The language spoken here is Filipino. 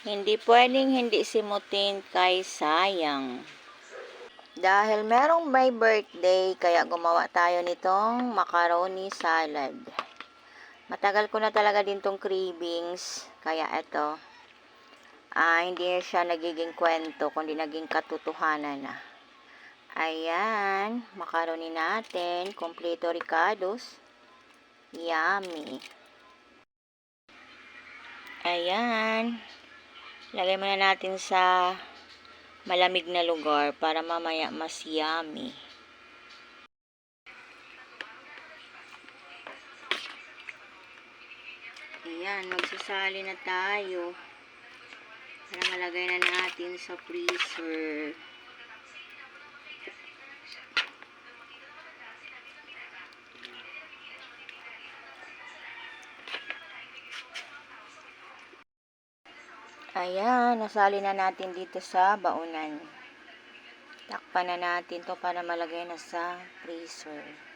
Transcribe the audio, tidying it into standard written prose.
Hindi pwedeng hindi simutin kay sayang. Dahil merong may birthday, kaya gumawa tayo nitong macaroni salad. Matagal ko na talaga din tong cravings, kaya eto. Hindi siya nagiging kwento, kundi naging katotohanan na. Ayan, macaroni natin, kompleto ricados. Yummy. Ayan. Lagay muna natin sa malamig na lugar para mamaya mas yummy. Ayan, magsasali na tayo para malagay na natin sa freezer. Ayan, nasali na natin dito sa baunan. Takpan na natin to para malagay na sa freezer.